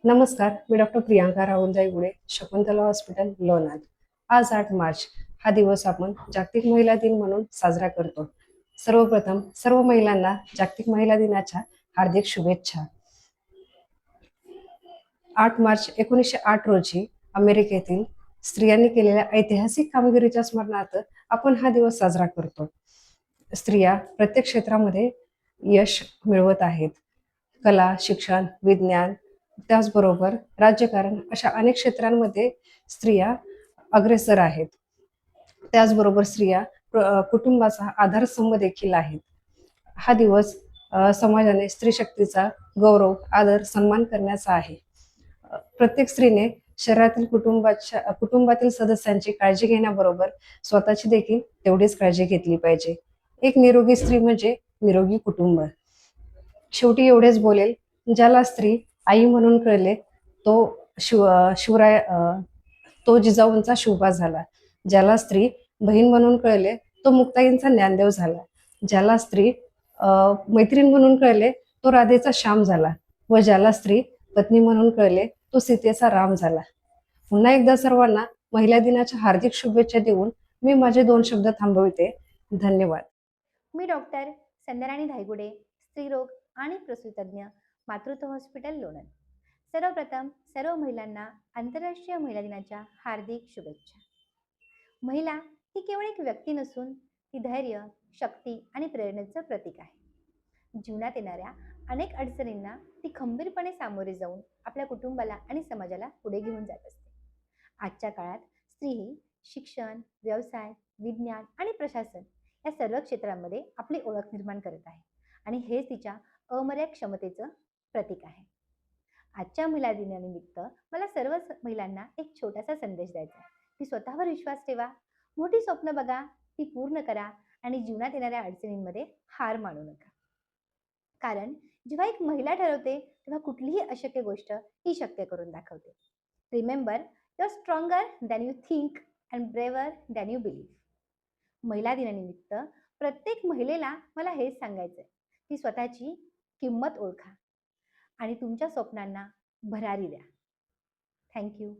नमस्कार, मी doctor Priyanka Rahul Daygude, Shakuntala hospital, Lonar. आज 8 मार्च हा दिवस आपण जागतिक महिला दिन म्हणून साजरा करतो. सर्वप्रथम सर्व महिलांना जागतिक महिला दिनाच्या हार्दिक शुभेच्छा. 8 मार्च 1908 रोजी अमेरिकेतील स्त्रियांनी केलेल्या ऐतिहासिक कामगिरीच्या स्मरणार्थ आपण हा दिवस साजरा करतो. स्त्रिया प्रत्येक क्षेत्रामध्ये यश मिळवत आहेत. कला, शिक्षण, विज्ञान, त्याचबरोबर राजकारण अशा अनेक क्षेत्रांमध्ये स्त्रिया अग्रेसर आहेत. त्याचबरोबर स्त्रिया कुटुंबाचा आधारस्तंभ देखील आहेत. हा दिवस समाजाने स्त्री शक्तीचा गौरव, आदर, सन्मान करण्याचा आहे. प्रत्येक स्त्रीने शहरातील कुटुंबातील सदस्यांची काळजी घेण्याबरोबर स्वतःची देखील तेवढीच काळजी घेतली पाहिजे. एक निरोगी स्त्री म्हणजे निरोगी कुटुंब. शेवटी एवढेच बोलेल, ज्याला स्त्री आई म्हणून कळले तो शिवराय तो जिजाऊंचा शिवबा झाला. ज्याला स्त्री बहीण म्हणून कळले तो मुक्ताईंचा ज्ञानदेव झाला. ज्याला स्त्री मैत्रीण म्हणून कळले तो राधेचा श्याम झाला. व ज्याला स्त्री पत्नी म्हणून कळले तो सीतेचा राम झाला. पुन्हा एकदा सर्वांना महिला दिनाच्या हार्दिक शुभेच्छा देऊन मी माझे 2 शब्द थांबविते. धन्यवाद. मी डॉक्टर संध्याराणी धायगुडे, स्त्रीरोग आणि प्रसूतितज्ञ, मातृत्व हॉस्पिटल, लोणंद. सर्वप्रथम सर्व महिलांना आंतरराष्ट्रीय महिला दिनाच्या हार्दिक शुभेच्छा. महिला ही केवळ एक व्यक्ती नसून ती धैर्य, शक्ती आणि प्रेरणेचं प्रतीक आहे. जीवनात येणाऱ्या अनेक अडचणींना ती खंबीरपणे सामोरे जाऊन आपल्या कुटुंबाला आणि समाजाला पुढे घेऊन जात असते. आजच्या काळात स्त्री ही शिक्षण, व्यवसाय, विज्ञान आणि प्रशासन या सर्व क्षेत्रांमध्ये आपली ओळख निर्माण करत आहे आणि हेच तिच्या अमर्याद क्षमतेचं प्रतीक आहे. आजच्या महिला दिनानिमित्त मला सर्व महिलांना एक छोटासा संदेश द्यायचा आहे की स्वतःवर विश्वास ठेवा, मोठी स्वप्न बघा, ती पूर्ण करा आणि जीवनात येणाऱ्या अडचणींमध्ये हार मानू नका. कारण जेव्हा एक महिला ठरवते तेव्हा कुठलीही अशक्य गोष्ट ही शक्य करून दाखवते. Remember, you are stronger than you think and braver than you believe. महिला दिनानिमित्त प्रत्येक महिलेला मला हेच सांगायचंय की स्वतःची किंमत ओळखा आणि तुमच्या स्वप्नांना भरारी द्या. थँक्यू.